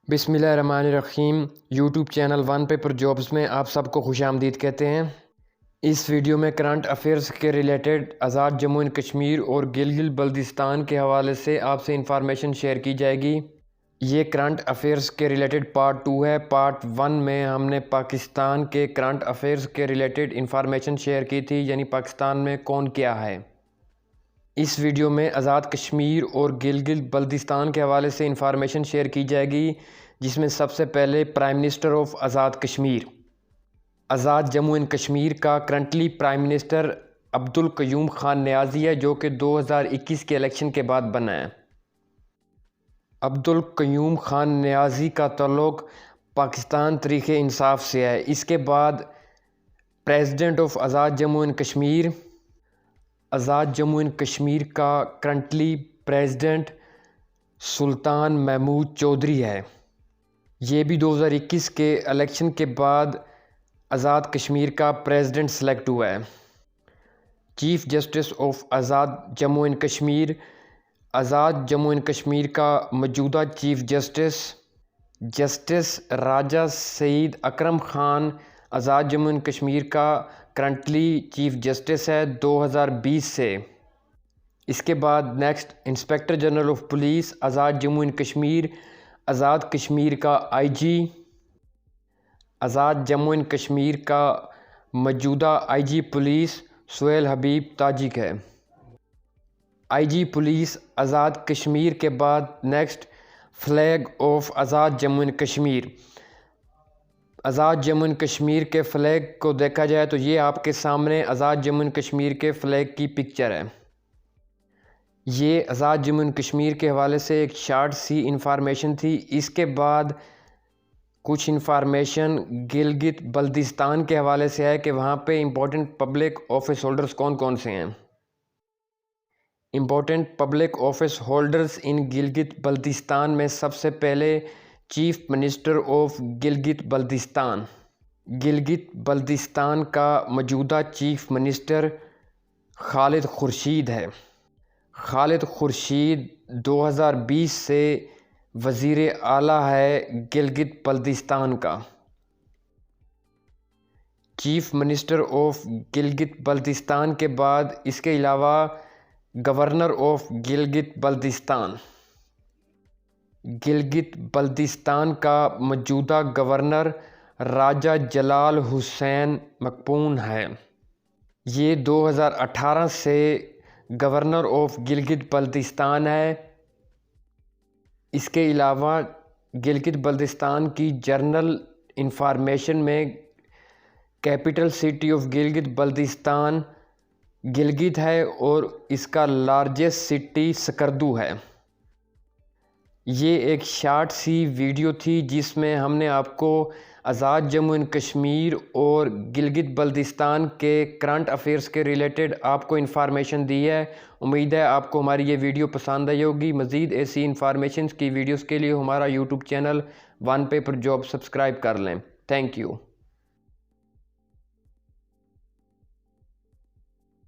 بسم اللہ الرحمن الرحیم۔ YouTube channel one paper jobs میں آپ سب کو خوش آمدید کہتے ہیں۔ اس ویڈیو میں کرنٹ افیئرز کے related Azad Jammu and Kashmir اور گلگت بلتستان کے حوالے سے آپ سے انفارمیشن شیئر کی جائے گی۔ یہ کرنٹ افیئرز کے ریلیٹڈ پارٹ 2 ہے۔ پارٹ 1 میں ہم نے پاکستان کے کرنٹ افیئرز کے ریلیٹڈ انفارمیشن شیئر کی تھی، یعنی پاکستان میں کون کیا ہے۔ اس ویڈیو میں آزاد کشمیر اور گلگت بلتستان کے حوالے سے انفارمیشن شیئر کی جائے گی، جس میں سب سے پہلے prime minister of Azad Kashmir. Azad Jammu and Kashmir کا currently prime minister Abdul Qayyum Khan Niazi ہے، جو کہ 2021 کے الیکشن کے بعد بنا ہے۔ عبدالقیوم خان نیازی کا تعلق پاکستان تحریک انصاف سے ہے۔ اس کے بعد president of Azad Jammu and Kashmir, Azad Jammu and Kashmir کا کرنٹلی پریزیڈنٹ سلطان محمود چودھری ہے۔ یہ بھی 2021 کے الیکشن کے بعد آزاد کشمیر کا پریزیڈنٹ سلیکٹ ہوا ہے۔ Chief justice of Azad Jammu and Kashmir, Azad Jammu and Kashmir کا موجودہ chief justice Raja Saeed Akram Khan Azad Jammu and Kashmir کا کرنٹلی چیف جسٹس ہے 2020 سے۔ اس کے بعد next inspector general of police Azad Jammu and Kashmir, Azad Kashmir کا I G, Azad Jammu and Kashmir کا موجودہ آئی جی پولیس سہیل حبیب تاجک ہے۔ آئی جی پولیس آزاد کشمیر کے بعد next flag of Azad Jammu and Kashmir. Azad Jammu and Kashmir کے فلیگ کو دیکھا جائے تو یہ آپ کے سامنے آزاد جموں اینڈ کشمیر کے فلیگ کی پکچر ہے۔ یہ آزاد جموں اینڈ کشمیر کے حوالے سے ایک شارٹ سی انفارمیشن تھی۔ اس کے بعد کچھ انفارمیشن گلگت بلتستان کے حوالے سے ہے کہ وہاں پہ امپورٹنٹ پبلک آفس ہولڈرز کون کون سے ہیں۔ Important public office holders in Gilgit Baltistan میں سب سے پہلے chief minister of Gilgit Baltistan. Gilgit Baltistan کا موجودہ چیف منسٹر خالد خورشید ہے۔ خالد خورشید 2020 سے وزیر اعلیٰ ہے گلگت بلتستان کا۔ Chief minister of Gilgit Baltistan کے بعد اس کے علاوہ گورنر آف گلگت بلتستان۔ گلگت بلتستان کا موجودہ گورنر راجہ جلال حسین مقپون ہے۔ یہ 2018 سے گورنر آف گلگت بلتستان ہے۔ اس کے علاوہ گلگت بلتستان کی جنرل انفارمیشن میں capital city of Gilgit Baltistan Gilgit ہے اور اس کا لارجسٹ سٹی سکردو ہے۔ یہ ایک شارٹ سی ویڈیو تھی جس میں ہم نے آپ کو آزاد جموں اینڈ کشمیر اور گلگت بلتستان کے کرنٹ افیئرز کے ریلیٹڈ آپ کو انفارمیشن دی ہے۔ امید ہے آپ کو ہماری یہ ویڈیو پسند آئی ہوگی۔ مزید ایسی انفارمیشنز کی ویڈیوز کے لیے ہمارا YouTube channel one paper job subscribe کر لیں۔ Thank you.